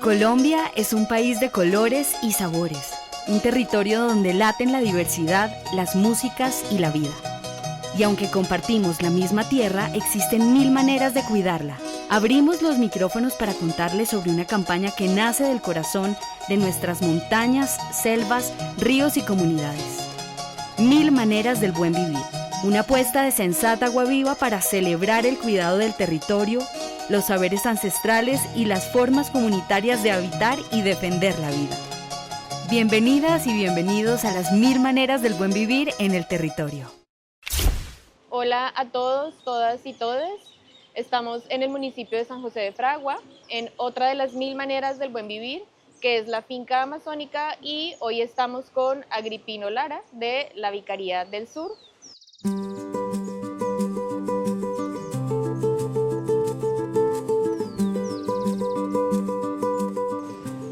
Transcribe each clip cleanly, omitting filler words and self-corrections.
Colombia es un país de colores y sabores, un territorio donde laten la diversidad, las músicas y la vida. Y aunque compartimos la misma tierra, existen 1000 maneras de cuidarla. Abrimos los micrófonos para contarles sobre una campaña que nace del corazón de nuestras montañas, selvas, ríos y comunidades. 1000 maneras del buen vivir. Una apuesta de Sensata Agua Viva para celebrar el cuidado del territorio, los saberes ancestrales y las formas comunitarias de habitar y defender la vida. Bienvenidas y bienvenidos a las 1000 maneras del buen vivir en el territorio. Hola a todos, todas y todes. Estamos en el municipio de San José de Fragua, en otra de las 1000 maneras del buen vivir, que es la finca amazónica, y hoy estamos con Agripino Lara de la Vicaría del Sur.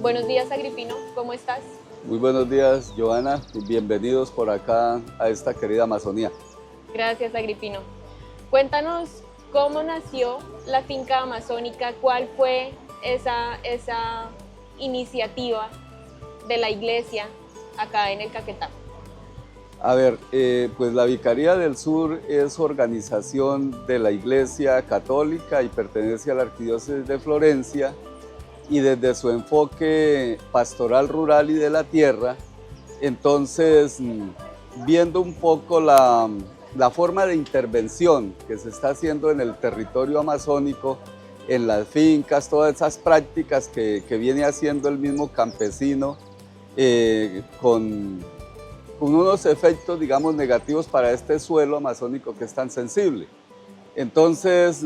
Buenos días, Agripino, ¿cómo estás? Muy buenos días, Joana, y bienvenidos por acá a esta querida Amazonía. Gracias, Agripino. Cuéntanos cómo nació la finca amazónica, cuál fue esa iniciativa de la iglesia acá en el Caquetá. A ver, pues la Vicaría del Sur es organización de la Iglesia Católica y pertenece a la Arquidiócesis de Florencia, y desde su enfoque pastoral rural y de la tierra, entonces viendo un poco la forma de intervención que se está haciendo en el territorio amazónico, en las fincas, todas esas prácticas que viene haciendo el mismo campesino, con unos efectos, digamos, negativos para este suelo amazónico que es tan sensible. Entonces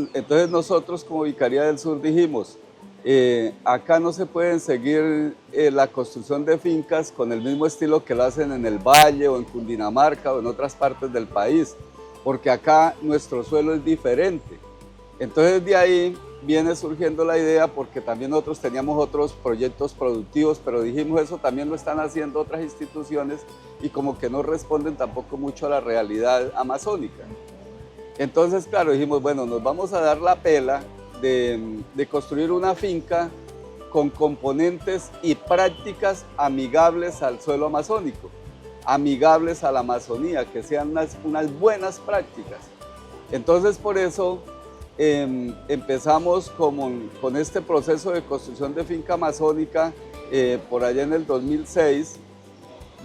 nosotros como Vicaría del Sur dijimos, acá no se pueden seguir la construcción de fincas con el mismo estilo que lo hacen en el Valle o en Cundinamarca o en otras partes del país, porque acá nuestro suelo es diferente. Entonces de ahí viene surgiendo la idea, porque también nosotros teníamos otros proyectos productivos, pero dijimos eso también lo están haciendo otras instituciones y como que no responden tampoco mucho a la realidad amazónica. Entonces, claro, dijimos, bueno, nos vamos a dar la pela de construir una finca con componentes y prácticas amigables al suelo amazónico, amigables a la Amazonía, que sean unas buenas prácticas. Entonces, por eso empezamos con este proceso de construcción de finca amazónica por allá en el 2006,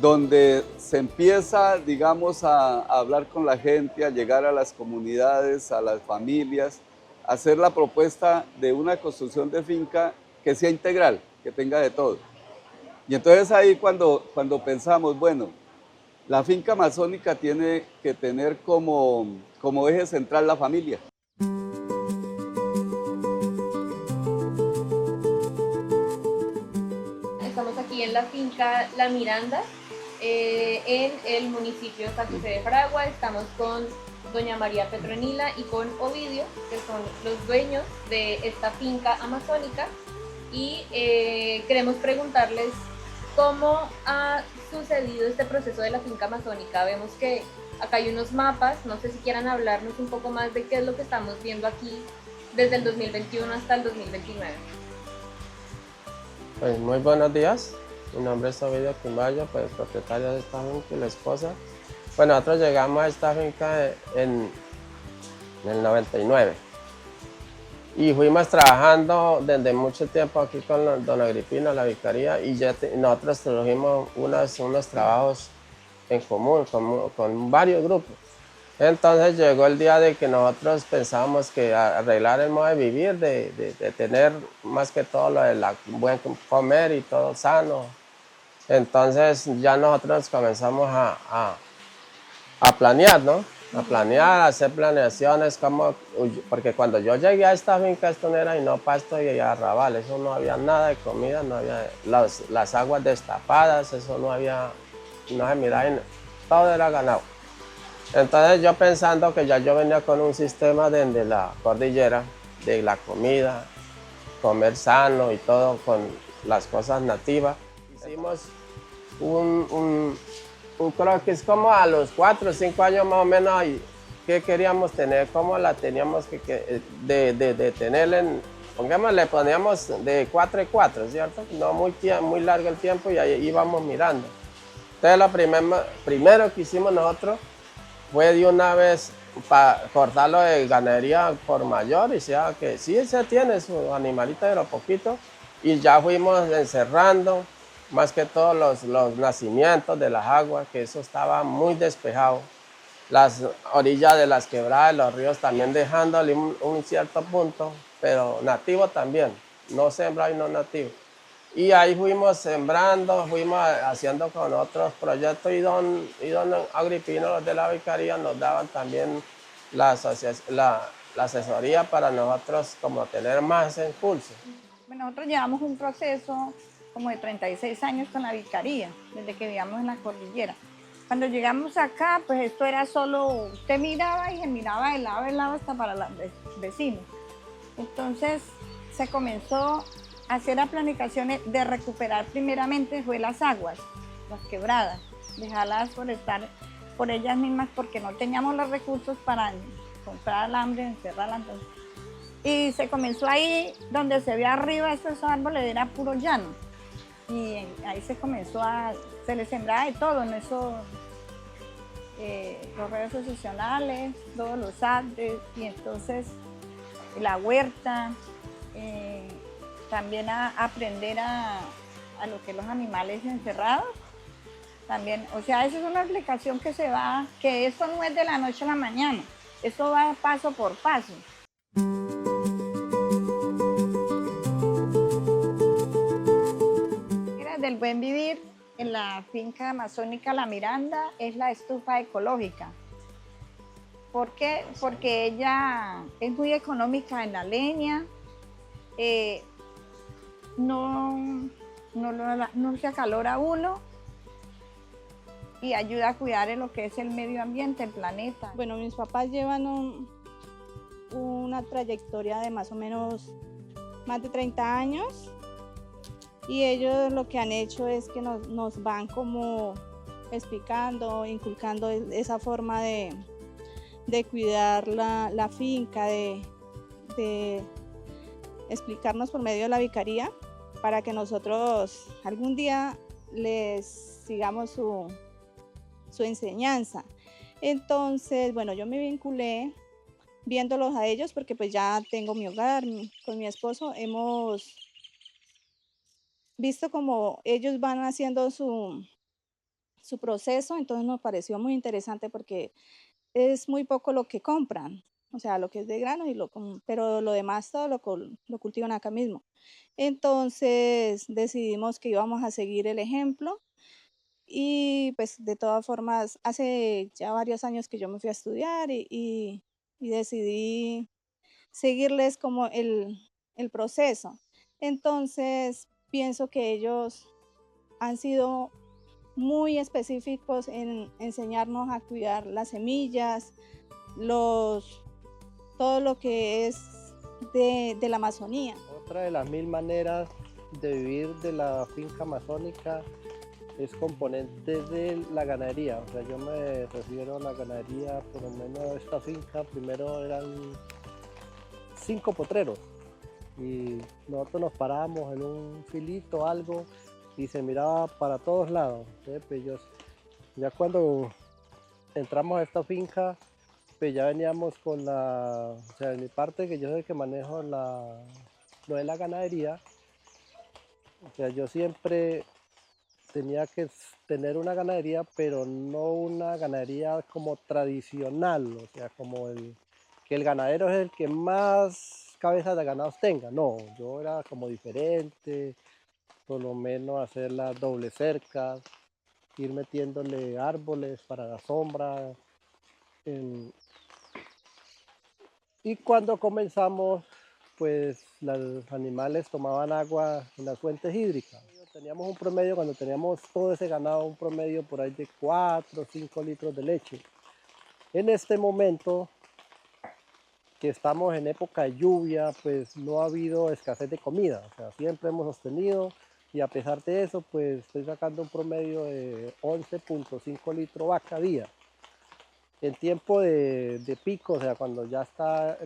donde se empieza, digamos, a hablar con la gente, a llegar a las comunidades, a las familias, hacer la propuesta de una construcción de finca que sea integral, que tenga de todo. Y entonces ahí cuando pensamos, bueno, la finca amazónica tiene que tener como eje central la familia. Estamos aquí en la finca La Miranda, en el municipio de San José de Fragua. Estamos con doña María Petronila y con Ovidio, que son los dueños de esta finca amazónica, y queremos preguntarles cómo ha sucedido este proceso de la finca amazónica. Vemos que acá hay unos mapas, no sé si quieran hablarnos un poco más de qué es lo que estamos viendo aquí desde el 2021 hasta el 2029. Pues muy buenos días, mi nombre es Ovidio Quimbaya, pues propietario de esta finca y la esposa. Bueno, nosotros llegamos a esta finca en el 99 y fuimos trabajando desde mucho tiempo aquí con don Agripino, la Vicaría, y ya nosotros trajimos unos trabajos en común con varios grupos. Entonces llegó el día de que nosotros pensábamos que arreglar el modo de vivir, de tener más que todo lo de buen comer y todo sano. Entonces ya nosotros comenzamos a planear, ¿no? A planear, a hacer planeaciones, porque cuando yo llegué a esta finca, esto no era y no pasto y arrabal, eso no había nada de comida, no había las aguas destapadas, eso no se miraba, todo era ganado. Entonces yo pensando que ya yo venía con un sistema desde la cordillera, de la comida, comer sano y todo con las cosas nativas. Hicimos creo que es como a los 4 o 5 años más o menos, qué queríamos tener, cómo la teníamos de tener pongamos, le poníamos de 4 en 4, ¿cierto? No muy largo el tiempo y ahí íbamos mirando. Entonces lo primero que hicimos nosotros fue de una vez para cortarlo de ganadería por mayor, y sea que sí se tiene su animalito de lo poquito, y ya fuimos encerrando más que todo los nacimientos de las aguas, que eso estaba muy despejado. Las orillas de las quebradas, los ríos también dejándole un cierto punto, pero nativo también, no sembrado y no nativo. Y ahí fuimos sembrando, fuimos haciendo con otros proyectos, y don Agripino, los de la vicaría, nos daban también la asesoría para nosotros como tener más impulso. Bueno, nosotros llevamos un proceso como de 36 años con la vicaría, desde que vivíamos en la cordillera. Cuando llegamos acá, pues esto era solo, usted miraba y se miraba de lado hasta para los vecinos. Entonces se comenzó a hacer las planificaciones de recuperar primeramente fue las aguas, las quebradas, dejarlas forestar por ellas mismas porque no teníamos los recursos para comprar alambre, encerrarla. Entonces. Y se comenzó ahí, donde se ve arriba esos árboles, era puro llano. Y ahí se comenzó se le sembraba de todo, en eso, los redes asociacionales, todos los andes, y entonces la huerta, también a aprender a lo que los animales encerrados, también, o sea, esa es una aplicación que se va, que esto no es de la noche a la mañana, eso va paso por paso. Del buen vivir en la finca amazónica La Miranda es la estufa ecológica. ¿Por qué? Porque ella es muy económica en la leña, no se acalora uno y ayuda a cuidar en lo que es el medio ambiente, el planeta. Bueno, mis papás llevan una trayectoria de más o menos más de 30 años. Y ellos lo que han hecho es que nos van como explicando, inculcando esa forma de cuidar la finca, de explicarnos por medio de la vicaría para que nosotros algún día les sigamos su enseñanza. Entonces, bueno, yo me vinculé viéndolos a ellos porque pues ya tengo mi hogar, con mi esposo hemos visto como ellos van haciendo su proceso, entonces nos pareció muy interesante porque es muy poco lo que compran, o sea, lo que es de grano, pero lo demás todo lo cultivan acá mismo. Entonces decidimos que íbamos a seguir el ejemplo y pues de todas formas hace ya varios años que yo me fui a estudiar y decidí seguirles como el proceso. Entonces pienso que ellos han sido muy específicos en enseñarnos a cuidar las semillas, todo lo que es de la Amazonía. Otra de las 1000 maneras de vivir de la finca amazónica es componente de la ganadería. O sea, yo me refiero a la ganadería, por lo menos esta finca, primero eran 5 potreros. Y nosotros nos parábamos en un filito, algo, y se miraba para todos lados. Pues ya cuando entramos a esta finca, pues ya veníamos con o sea, de mi parte, que yo soy el que manejo lo de la ganadería. O sea, yo siempre tenía que tener una ganadería, pero no una ganadería como tradicional, o sea, como que el ganadero es el que más cabezas de ganados tenga. No, yo era como diferente, por lo menos hacer las doble cercas, ir metiéndole árboles para la sombra. Y cuando comenzamos, pues los animales tomaban agua en las fuentes hídricas. Teníamos un promedio, cuando teníamos todo ese ganado, un promedio por ahí de 4 o 5 litros de leche. En este momento, que estamos en época de lluvia, pues no ha habido escasez de comida, o sea, siempre hemos sostenido, y a pesar de eso, pues estoy sacando un promedio de 11.5 litros vaca día. En tiempo de pico, o sea, cuando ya está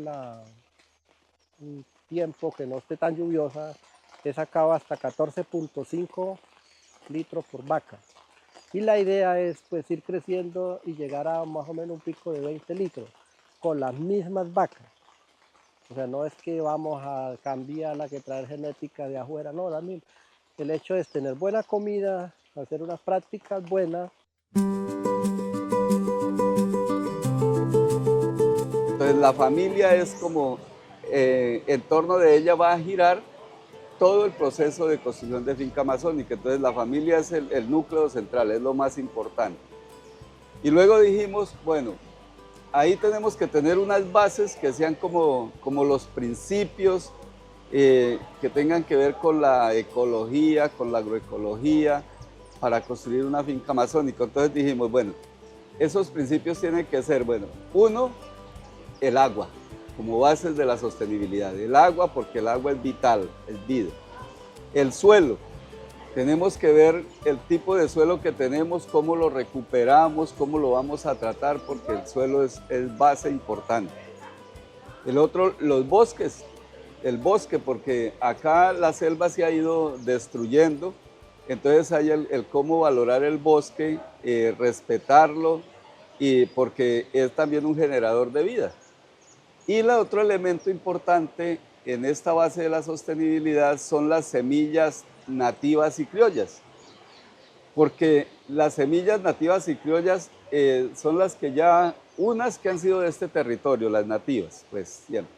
tiempo que no esté tan lluviosa, he sacado hasta 14.5 litros por vaca. Y la idea es pues ir creciendo y llegar a más o menos un pico de 20 litros con las mismas vacas. O sea, no es que vamos a cambiar la que traer genética de afuera, no, la misma. El hecho es tener buena comida, hacer unas prácticas buenas. Entonces la familia es como, en torno de ella va a girar todo el proceso de construcción de finca amazónica. Entonces la familia es el núcleo central, es lo más importante. Y luego dijimos, bueno, ahí tenemos que tener unas bases que sean como los principios que tengan que ver con la ecología, con la agroecología, para construir una finca amazónica. Entonces dijimos, bueno, esos principios tienen que ser, bueno, uno, el agua, como bases de la sostenibilidad. El agua, porque el agua es vital, es vida. El suelo, tenemos que ver el tipo de suelo que tenemos, cómo lo recuperamos, cómo lo vamos a tratar, porque el suelo es base importante. El otro, los bosques, el bosque, porque acá la selva se ha ido destruyendo, entonces hay el cómo valorar el bosque, respetarlo, y porque es también un generador de vida. Y el otro elemento importante en esta base de la sostenibilidad son las semillas nativas y criollas, porque las semillas nativas y criollas son las que ya, unas que han sido de este territorio, las nativas, pues siempre,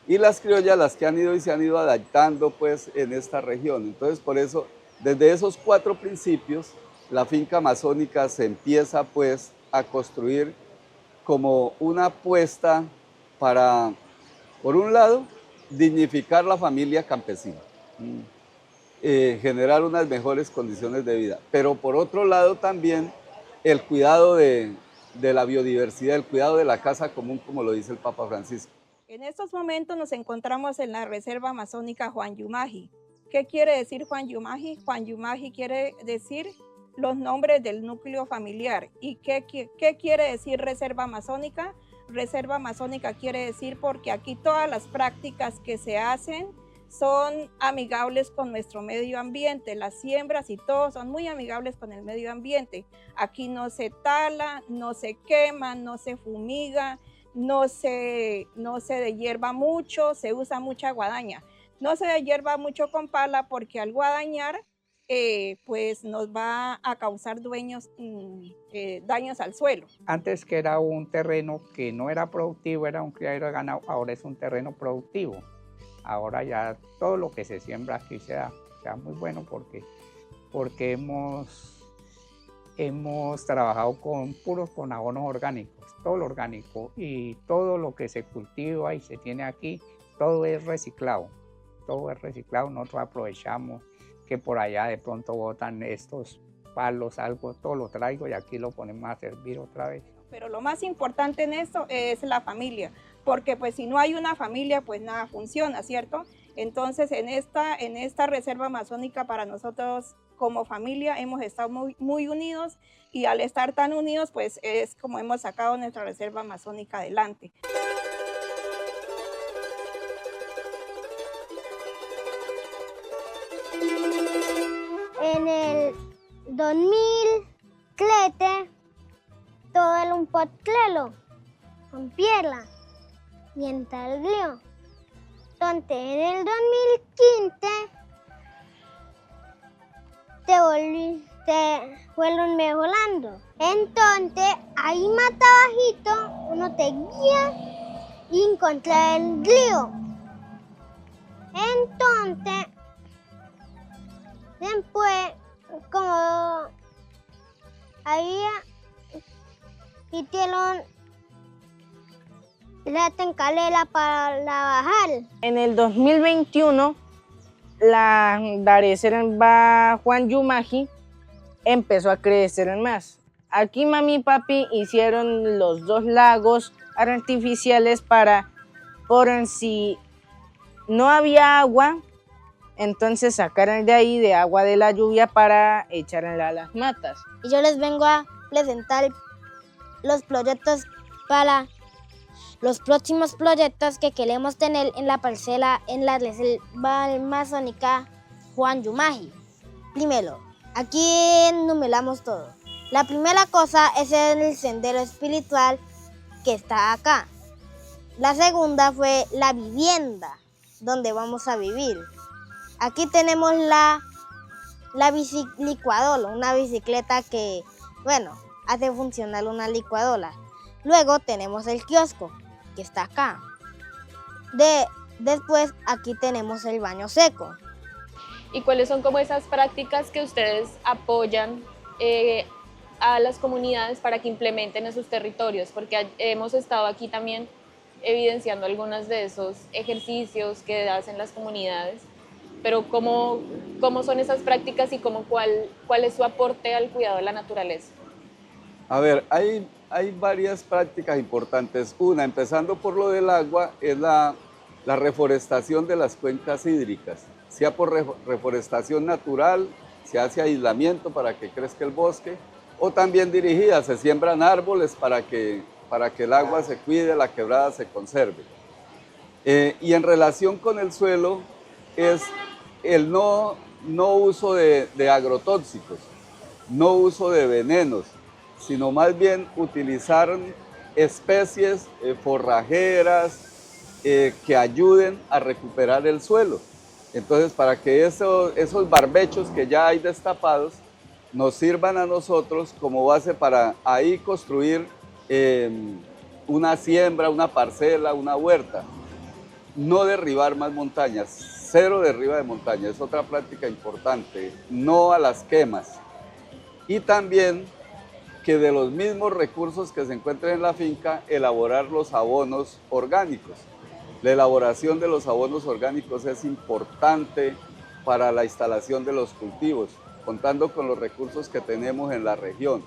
y las criollas las que han ido y se han ido adaptando pues en esta región. Entonces por eso, desde esos 4 principios, la finca amazónica se empieza pues a construir como una apuesta para, por un lado, dignificar la familia campesina, generar unas mejores condiciones de vida, pero por otro lado también el cuidado de la biodiversidad, el cuidado de la casa común, como lo dice el Papa Francisco. En estos momentos nos encontramos en la Reserva Amazónica Juan Yumaji. ¿Qué quiere decir Juan Yumaji? Juan Yumaji quiere decir los nombres del núcleo familiar. ¿Y qué quiere decir Reserva Amazónica? Reserva Amazónica quiere decir porque aquí todas las prácticas que se hacen son amigables con nuestro medio ambiente, las siembras y todo son muy amigables con el medio ambiente. Aquí no se tala, no se quema, no se fumiga, no se dehierva mucho, se usa mucha guadaña. No se dehierva mucho con pala porque al guadañar pues nos va a causar daños al suelo. Antes que era un terreno que no era productivo, era un criadero de ganado, ahora es un terreno productivo. Ahora ya todo lo que se siembra aquí se da muy bueno porque hemos trabajado con abonos orgánicos, todo lo orgánico y todo lo que se cultiva y se tiene aquí, todo es reciclado, nosotros aprovechamos que por allá de pronto botan estos palos, algo, todo lo traigo y aquí lo ponemos a servir otra vez. Pero lo más importante en esto es la familia, porque pues si no hay una familia pues nada funciona, ¿cierto? Entonces en esta reserva amazónica para nosotros como familia hemos estado muy unidos y al estar tan unidos pues es como hemos sacado nuestra reserva amazónica adelante. En el 2000 clete todo el un pot clelo con pierla mientras el glio. Entonces en el 2015 te fueron mejorando. Entonces ahí más abajito uno te guía y encuentra el glio. Entonces después, como había hicieron la tencalela para la bajar. En el 2021, la reserva Juan Yumaji empezó a crecer más. Aquí mami y papi hicieron los 2 lagos artificiales por si no había agua, entonces sacaron de ahí de agua de la lluvia para echarla a las matas. Y yo les vengo a presentar los proyectos para los próximos proyectos que queremos tener en la parcela en la reserva amazónica Juan Yumaji. Primero, aquí enumeramos todo. La primera cosa es el sendero espiritual que está acá. La segunda fue la vivienda donde vamos a vivir. Aquí tenemos la licuadora, una bicicleta que, bueno, hace funcionar una licuadora. Luego tenemos el kiosco, que está acá. Después aquí tenemos el baño seco. ¿Y cuáles son como esas prácticas que ustedes apoyan a las comunidades para que implementen en sus territorios? Porque hemos estado aquí también evidenciando algunos de esos ejercicios que hacen las comunidades, pero ¿cómo son esas prácticas y cuál es su aporte al cuidado de la naturaleza? A ver, hay varias prácticas importantes. Una, empezando por lo del agua, es la reforestación de las cuencas hídricas, sea por reforestación natural, se hace aislamiento para que crezca el bosque, o también dirigida, se siembran árboles para que el agua se cuide, la quebrada se conserve. Y en relación con el suelo es el no uso de agrotóxicos, no uso de venenos, sino más bien utilizar especies forrajeras que ayuden a recuperar el suelo. Entonces, para que esos barbechos que ya hay destapados nos sirvan a nosotros como base para ahí construir una siembra, una parcela, una huerta. No derribar más montañas, cero derriba de montañas, es otra práctica importante. No a las quemas. Y también que de los mismos recursos que se encuentren en la finca, elaborar los abonos orgánicos. La elaboración de los abonos orgánicos es importante para la instalación de los cultivos, contando con los recursos que tenemos en la región.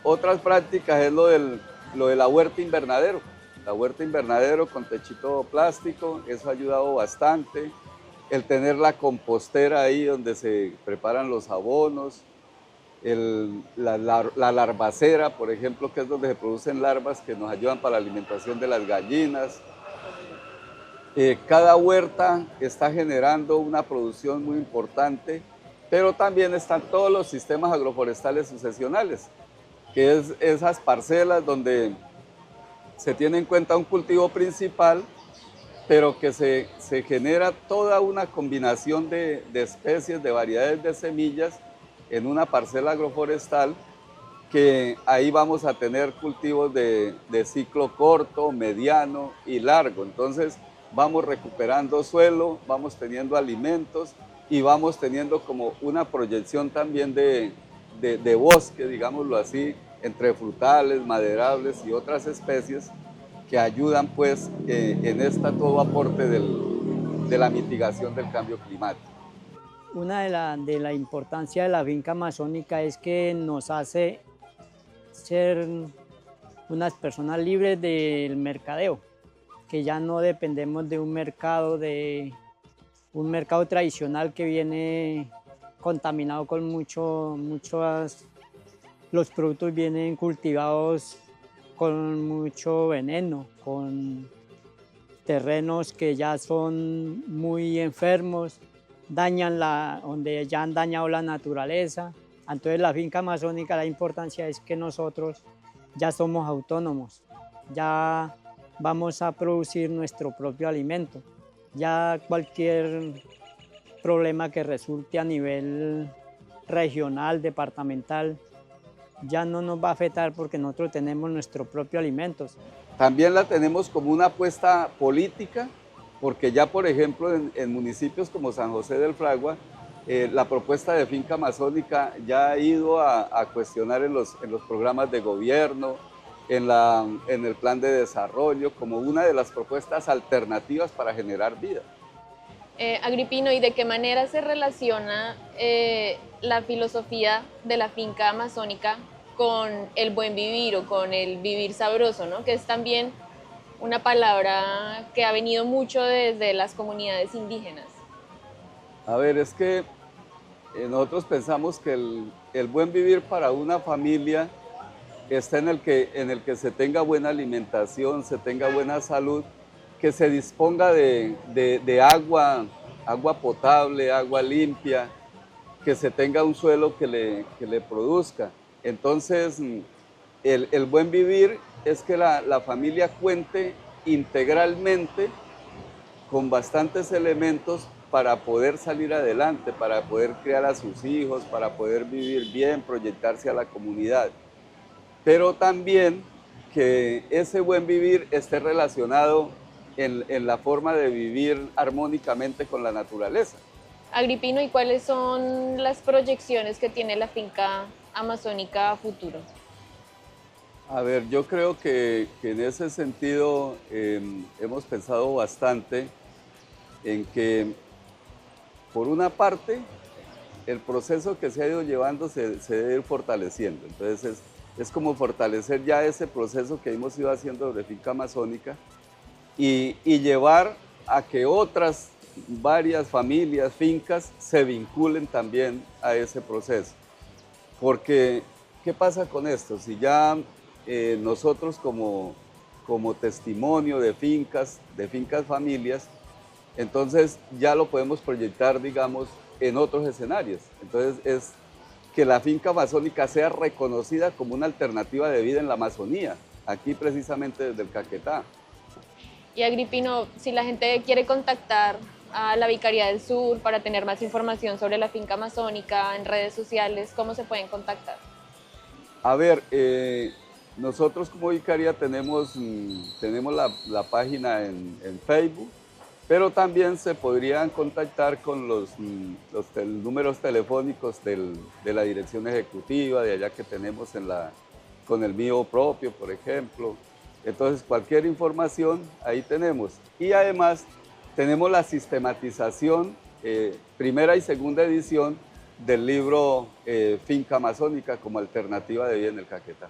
Otras prácticas es lo de la huerta invernadero. La huerta invernadero con techito plástico, eso ha ayudado bastante. El tener la compostera ahí donde se preparan los abonos. La larvacera, por ejemplo, que es donde se producen larvas que nos ayudan para la alimentación de las gallinas. Cada huerta está generando una producción muy importante, pero también están todos los sistemas agroforestales sucesionales, que es esas parcelas donde se tiene en cuenta un cultivo principal, pero que se genera toda una combinación de especies, de variedades de semillas, en una parcela agroforestal, que ahí vamos a tener cultivos de ciclo corto, mediano y largo. Entonces vamos recuperando suelo, vamos teniendo alimentos y vamos teniendo como una proyección también de bosque, digámoslo así, entre frutales, maderables y otras especies que ayudan pues en todo aporte de la mitigación del cambio climático. Una de la importancia de la finca amazónica es que nos hace ser unas personas libres del mercadeo, que ya no dependemos de un mercado tradicional que viene contaminado con los productos vienen cultivados con mucho veneno, con terrenos que ya son muy enfermos, donde ya han dañado la naturaleza. Entonces la finca amazónica, la importancia es que nosotros ya somos autónomos, ya vamos a producir nuestro propio alimento. Ya cualquier problema que resulte a nivel regional, departamental, ya no nos va a afectar porque nosotros tenemos nuestros propios alimentos. También la tenemos como una apuesta política, porque ya, por ejemplo, en municipios como San José del Fragua, la propuesta de finca amazónica ya ha ido a cuestionar en los programas de gobierno, en el plan de desarrollo, como una de las propuestas alternativas para generar vida. Agripino, ¿y de qué manera se relaciona la filosofía de la finca amazónica con el buen vivir o con el vivir sabroso, ¿no? Que es también una palabra que ha venido mucho desde las comunidades indígenas? A ver, es que nosotros pensamos que el buen vivir para una familia está en el que se tenga buena alimentación, se tenga buena salud, que se disponga de agua potable, agua limpia, que se tenga un suelo que le produzca. Entonces, el buen vivir es que la familia cuente integralmente con bastantes elementos para poder salir adelante, para poder criar a sus hijos, para poder vivir bien, proyectarse a la comunidad. Pero también que ese buen vivir esté relacionado en la forma de vivir armónicamente con la naturaleza. Agripino, ¿y cuáles son las proyecciones que tiene la finca amazónica a futuro? A ver, yo creo que en ese sentido hemos pensado bastante en que, por una parte, el proceso que se ha ido llevando se debe ir fortaleciendo. Entonces es como fortalecer ya ese proceso que hemos ido haciendo de finca amazónica y llevar a que otras varias familias, fincas, se vinculen también a ese proceso. Porque, ¿qué pasa con esto? Si ya nosotros como testimonio de fincas familias, entonces ya lo podemos proyectar, digamos, en otros escenarios. Entonces es que la finca amazónica sea reconocida como una alternativa de vida en la Amazonía, aquí precisamente desde el Caquetá. Y Agripino, si la gente quiere contactar a la Vicaría del Sur para tener más información sobre la finca amazónica en redes sociales, ¿cómo se pueden contactar? A ver, nosotros como Vicaría tenemos la página en Facebook, pero también se podrían contactar con los números telefónicos de la dirección ejecutiva, de allá que tenemos con el mío propio, por ejemplo. Entonces, cualquier información ahí tenemos. Y además, tenemos la sistematización, primera y segunda edición del libro Finca Amazónica como alternativa de vida en el Caquetá.